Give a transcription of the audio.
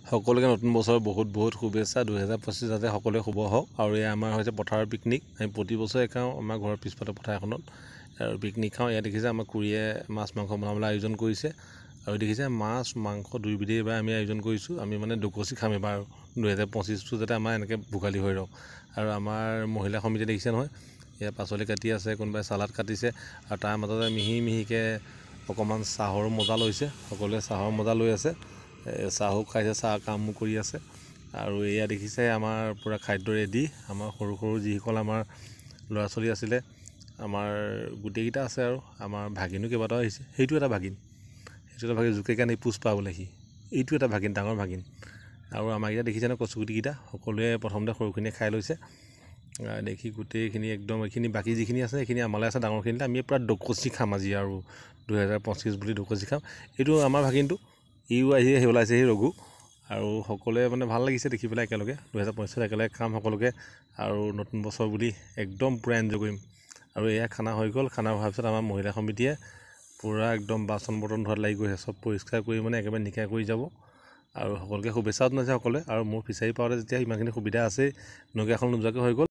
সকলোকে নতুন বছৰৰ বহুত বহুত শুভেচ্ছা 2025 যাতে সকলোৱে শুভ হওক আৰু এই আমাৰ হৈছে পথাৰৰ পিকনিক আমি প্ৰতি বছৰে খাওঁ আমাৰ ঘৰৰ পিছফালে পথাৰ এখনত আৰু পিকনিক খাওঁ ইয়াত দেখিছে আমাৰ খুৰীয়ে মাছ মাংস বনাবলৈ আয়োজন কৰিছে আৰু দেখিছে মাছ মাংস দুইবিধে এবাৰ আমি আয়োজন কৰিছোঁ আমি মানে দুকচি খাম এবাৰ 2025টো যাতে আমাৰ এনেকৈ ভোগালী হৈ ৰওক আৰু আমাৰ মহিলা সমিতি দেখিছে নহয় এয়া পাচলি কাটি আছে কোনোবাই চালাড কাটিছে আৰু তাৰ মাজতে মিহি মিহিকৈ অকণমান চাহৰ মজা লৈছে সকলোৱে চাহৰ মজা লৈ আছে চাহো খাইছে চাহ কামো কৰি আছে আৰু এয়া দেখিছে আমাৰ পুৰা খাদ্য ৰেডি আমাৰ সৰু সৰু যিসকল আমাৰ ল'ৰা ছোৱালী আছিলে আমাৰ গোটেইকেইটা আছে আৰু আমাৰ ভাগিনো কেইবাটাও আহিছে সেইটো এটা ভাগিন জোকে কানি পুষ্পা বোলে সি এইটো এটা ভাগিন ডাঙৰ ভাগিন আৰু আমাৰকেইটা দেখিছে ন কচুগুটিকেইটা সকলোৱে প্ৰথমতে সৰুখিনিয়ে খাই লৈছে দেখি গোটেইখিনি একদম এইখিনি বাকী যিখিনি আছে সেইখিনি আমালৈ আছে ডাঙৰখিনিতে আমি পূৰা দকচি খাম আজি আৰু 2025 বুলি দকচি খাম এইটো আমাৰ ভাগিনটো ইও আহি ওলাইছে সেই ৰঘু আৰু সকলোৱে মানে ভাল লাগিছে দেখি পেলাই একেলগে 2025 একেলগে খাম সকলোকে আৰু নতুন বছৰ বুলি একদম পূৰা এনজয় কৰিম আৰু এয়া খানা হৈ গ'ল খানা হোৱাৰ পিছত আমাৰ মহিলা সমিতিয়ে পূৰা একদম বাচন বৰ্তন ধোৱাত লাগি গৈছে চব পৰিষ্কাৰ কৰি মানে একেবাৰে নিকা কৰি যাব আৰু সকলোকে শুভেচ্ছাও জনাইছে সকলোৱে আৰু মোৰ ফিচাৰী পাওঁতে যেতিয়া ইমানখিনি সুবিধা আছেই নৌকা এখন নোযোৱাকৈ হৈ গ'ল।